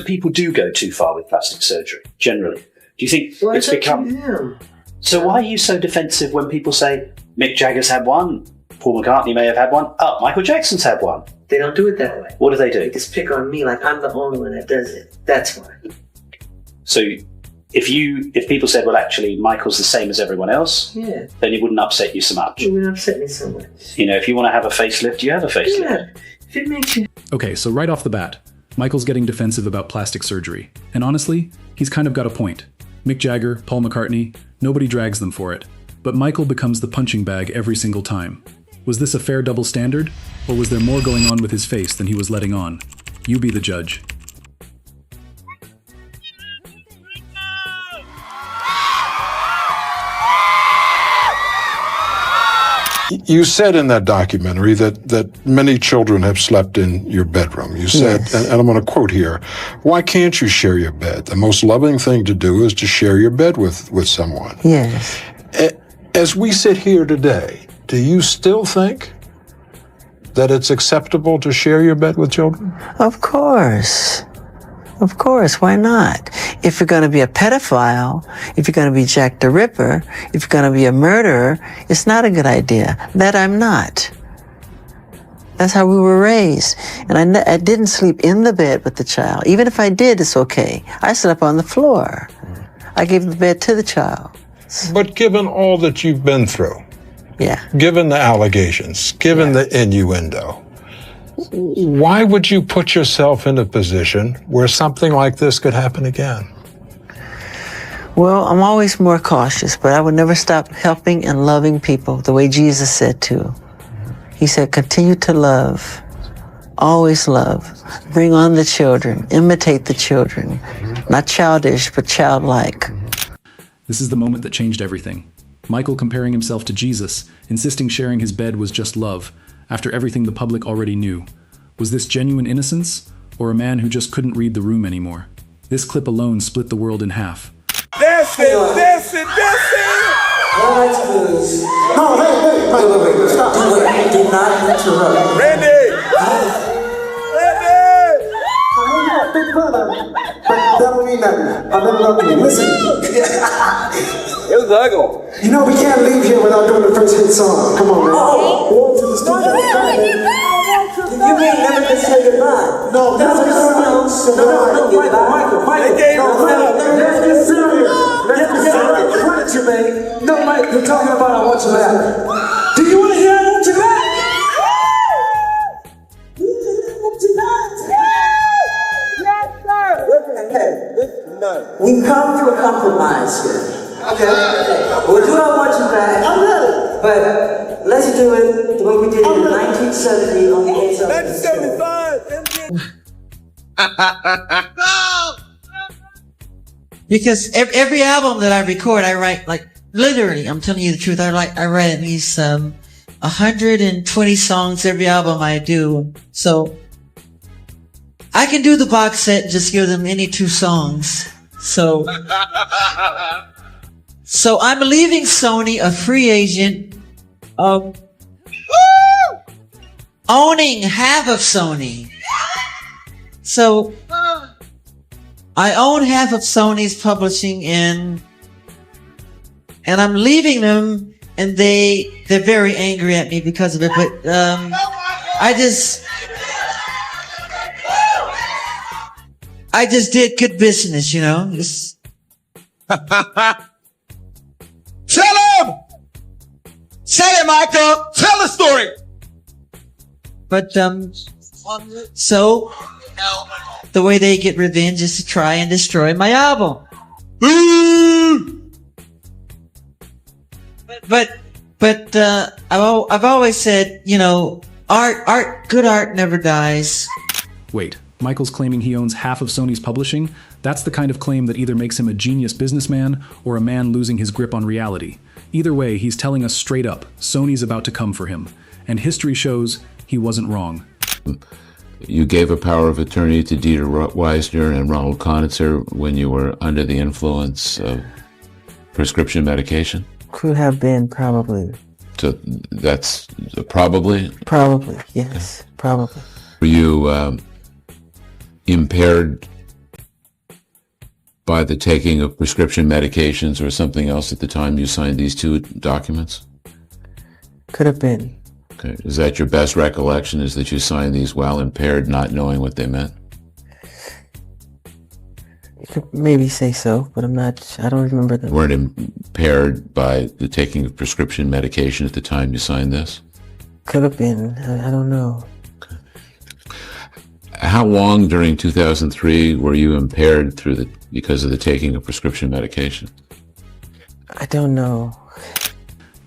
People do go too far with plastic surgery, generally. Do you think it's become... So why are you so defensive when people say, Mick Jagger's had one, Paul McCartney may have had one, Michael Jackson's had one? They don't do it that way. What do they do? They just pick on me like I'm the only one that does it. That's why. So if people said, well, actually, Michael's the same as everyone else, then it wouldn't upset you so much. It wouldn't upset me so much. You know, if you want to have a facelift, you have a facelift. Yeah, if it makes you... Okay, so right off the bat, Michael's getting defensive about plastic surgery. And honestly, he's kind of got a point. Mick Jagger, Paul McCartney, nobody drags them for it. But Michael becomes the punching bag every single time. Was this a fair double standard? Or was there more going on with his face than he was letting on? You be the judge. You said in that documentary that many children have slept in your bedroom. You said, and I'm going to quote here, why can't you share your bed? The most loving thing to do is to share your bed with someone. Yes. As we sit here today, do you still think that it's acceptable to share your bed with children? Of course. Of course, why not? If you're going to be a pedophile, if you're going to be Jack the Ripper, if you're going to be a murderer, it's not a good idea. That I'm not. That's how we were raised. And I didn't sleep in the bed with the child. Even if I did, it's okay. I slept on the floor. I gave the bed to the child. But given all that you've been through, given the allegations, given the innuendo, why would you put yourself in a position where something like this could happen again? Well, I'm always more cautious, but I would never stop helping and loving people the way Jesus said to. He said, continue to love, always love, bring on the children, imitate the children, not childish, but childlike. This is the moment that changed everything. Michael comparing himself to Jesus, insisting sharing his bed was just love, after everything the public already knew. Was this genuine innocence, or a man who just couldn't read the room anymore? This clip alone split the world in half. That's it! That's it! That's it! All right, please. No, wait, stop. Do not interrupt. Randy! I know you're a big brother, but that don't mean nothing. I'm interrupting you. Listen. It was ugly. You know, we can't leave here without doing the first hit song. Come on, man. Walk to the studio. You mean never to say goodbye? No, that's just Michael. They gave us Let's get serious. Let's get serious. What did you make? No, Mike, you're talking about I want you back. Do you want to hear I want you back? We come to a compromise here. Okay. We'll do I want you back. I'm ready. But let's do it the way we did it in 1970 on the 8th of 1975. Because every album that I record, I write, like, literally, I'm telling you the truth, I write at least 120 songs every album I do. So I can do the box set and just give them any 2 songs. So I'm leaving Sony a free agent, owning half of Sony. So I own half of Sony's publishing and I'm leaving them, and they're very angry at me because of it. But I just did good business, you know. Tell him! Say it, Michael! Tell the story! But, so, the way they get revenge is to try and destroy my album. But, I've always said, you know, good art never dies. Wait, Michael's claiming he owns half of Sony's publishing? That's the kind of claim that either makes him a genius businessman or a man losing his grip on reality. Either way, he's telling us straight up, Sony's about to come for him. And history shows he wasn't wrong. You gave a power of attorney to Dieter Weisner and Ronald Conitzer when you were under the influence of prescription medication? Could have been, probably. So that's probably? Probably, yes, probably. Were you impaired by the taking of prescription medications or something else at the time you signed these two documents? Could have been. Okay. Is that your best recollection, is that you signed these while impaired, not knowing what they meant? You could maybe say so, but I don't remember them. You weren't impaired by the taking of prescription medication at the time you signed this? Could have been. I don't know. How long during 2003 were you impaired because of the taking of prescription medication? I don't know.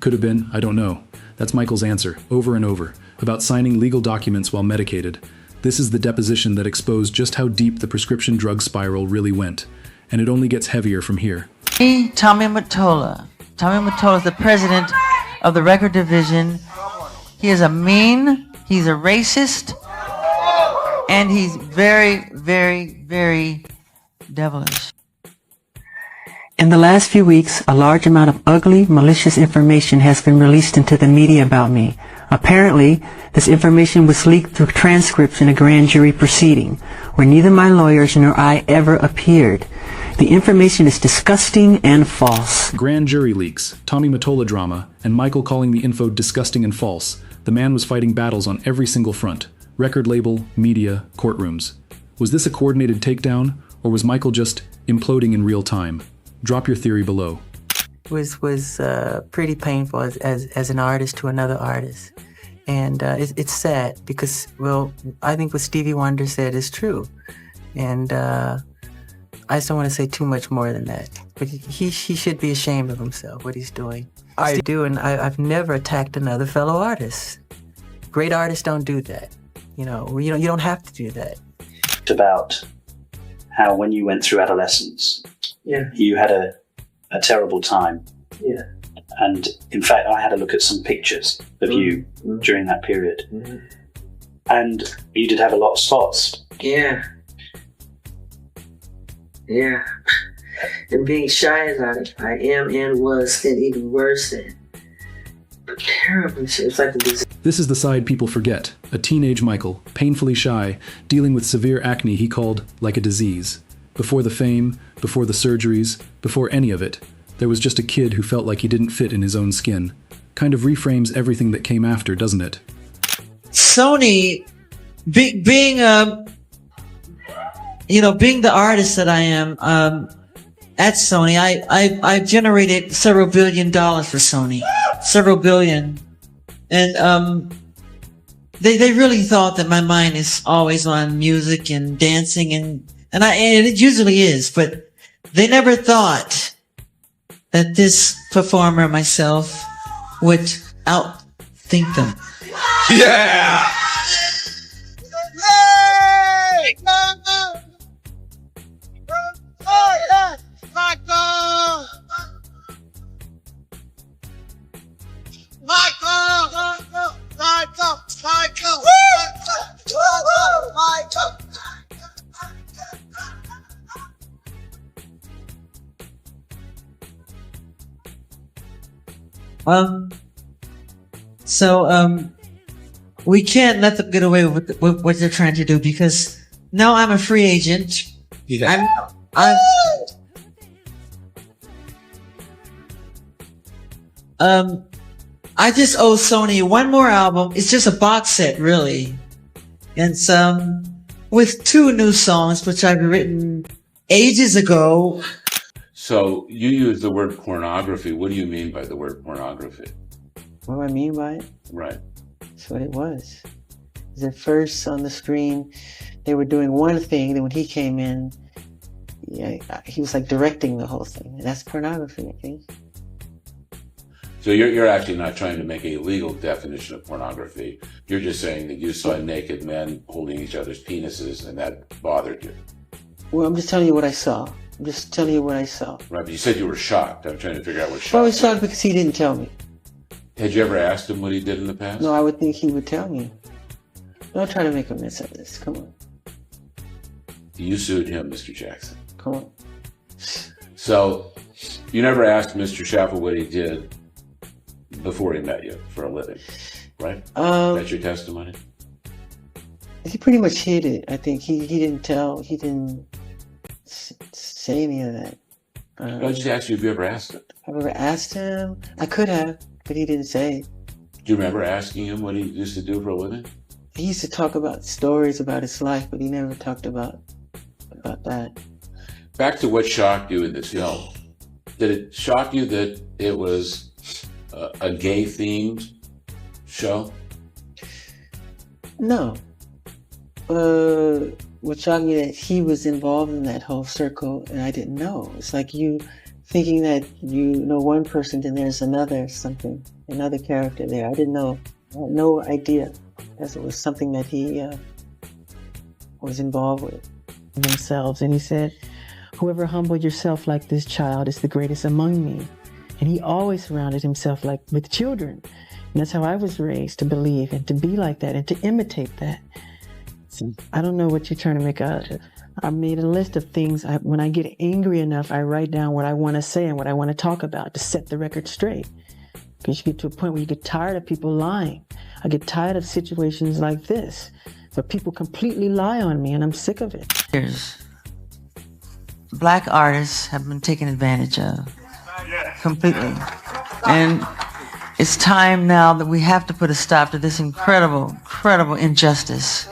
Could have been, I don't know. That's Michael's answer, over and over, about signing legal documents while medicated. This is the deposition that exposed just how deep the prescription drug spiral really went. And it only gets heavier from here. Me, Tommy Mottola. Tommy Mottola is the president of the record division. He is he's a racist, and he's very, very, very devilish. In the last few weeks, a large amount of ugly, malicious information has been released into the media about me. Apparently, this information was leaked through transcripts in a grand jury proceeding, where neither my lawyers nor I ever appeared. The information is disgusting and false. Grand jury leaks, Tommy Mottola drama, and Michael calling the info disgusting and false. The man was fighting battles on every single front. Record label, media, courtrooms. Was this a coordinated takedown, or was Michael just imploding in real time? Drop your theory below. Was pretty painful as an artist to another artist. And it's sad because, well, I think what Stevie Wonder said is true. And I just don't want to say too much more than that. But he should be ashamed of himself, what he's doing. I do, and I've never attacked another fellow artist. Great artists don't do that. You don't have to do that. About how when you went through adolescence, you had a terrible time. Yeah. And in fact, I had a look at some pictures of you during that period. Mm-hmm. And you did have a lot of spots. Yeah. Yeah. And being shy as I am and was, then even worse than terrible shit. It's like a disease. This is the side people forget. A teenage Michael, painfully shy, dealing with severe acne he called like a disease. Before the fame, before the surgeries, before any of it, there was just a kid who felt like he didn't fit in his own skin. Kind of reframes everything that came after, doesn't it? Sony, being the artist that I am, at Sony, I've generated several $1 billion for Sony. Several billion. And, they really thought that my mind is always on music and dancing and it usually is, but they never thought that this performer, myself, would outthink them. Yeah! Hey! We can't let them get away with what they're trying to do because now I'm a free agent. Yeah. I just owe Sony one more album. It's just a box set, really. And with 2 new songs, which I've written ages ago. So you use the word pornography. What do you mean by the word pornography? What do I mean by it? Right. That's what it was. Because at first on the screen, they were doing one thing, then when he came in, he was like directing the whole thing. And that's pornography, I think. So you're actually not trying to make a legal definition of pornography. You're just saying that you saw naked men holding each other's penises and that bothered you. Well, I'm just telling you what I saw. I'm just telling you what I saw. Right, but you said you were shocked. I'm trying to figure out what shocked Well, I was you. shocked because he didn't tell me. Had you ever asked him what he did in the past? No, I would think he would tell me. Don't try to make a mess of this. Come on. You sued him, Mr. Jackson. Come on. So you never asked Mr. Chaffel what he did before he met you for a living, right? That's your testimony? He pretty much hid it. I think he didn't tell. He didn't say say any of that. I just asked you if you ever asked him. I've ever asked him. I could have, but he didn't say. Do you remember asking him what he used to do for a living? He used to talk about stories about his life, but he never talked about that. Back to what shocked you in this film. Did it shock you that it was a gay-themed show? No. What shocked me that he was involved in that whole circle and I didn't know. It's like you thinking that you know one person, then there's another character there. I didn't know. I had no idea that it was something that he was involved with. Themselves, and he said, "Whoever humbled yourself like this child is the greatest among me." And he always surrounded himself with children. And that's how I was raised, to believe and to be like that and to imitate that. So I don't know what you're trying to make out of it. I made a list of things. When I get angry enough, I write down what I want to say and what I want to talk about to set the record straight. Because you get to a point where you get tired of people lying. I get tired of situations like this, where people completely lie on me, and I'm sick of it. Black artists have been taken advantage of completely. And it's time now that we have to put a stop to this incredible injustice.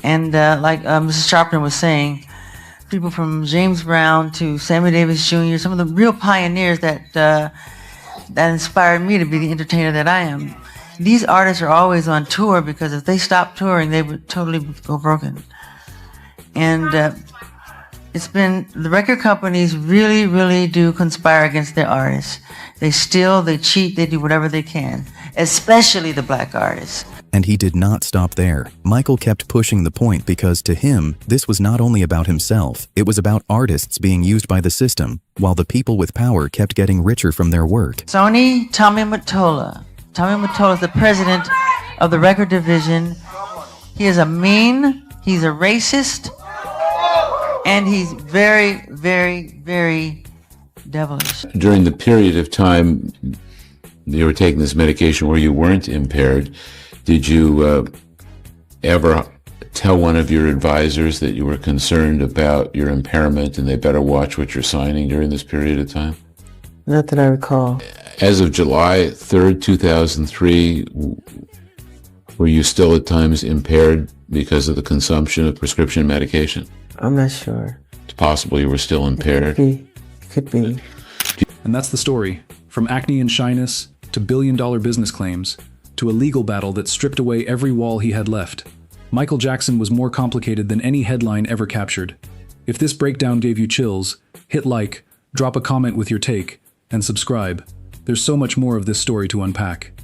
And like Mrs. Sharpton was saying, people from James Brown to Sammy Davis Jr., some of the real pioneers that inspired me to be the entertainer that I am. These artists are always on tour because if they stopped touring, they would totally go broken. And it's been, the record companies really do conspire against their artists. They steal, they cheat, they do whatever they can, especially the black artists. And he did not stop there. Michael kept pushing the point because to him, this was not only about himself, it was about artists being used by the system, while the people with power kept getting richer from their work. Sony, Tommy Mottola. Tommy Mottola is the president of the record division. He is a mean, he's a racist, and he's very devilish. During the period of time you were taking this medication where you weren't impaired, did you ever tell one of your advisors that you were concerned about your impairment and they better watch what you're signing during this period of time? Not that I recall. As of July 3rd, 2003, were you still at times impaired because of the consumption of prescription medication? I'm not sure. It's possible you were still impaired. Could be. And that's the story. From acne and shyness, to billion-dollar business claims, to a legal battle that stripped away every wall he had left. Michael Jackson was more complicated than any headline ever captured. If this breakdown gave you chills, hit like, drop a comment with your take, and subscribe. There's so much more of this story to unpack.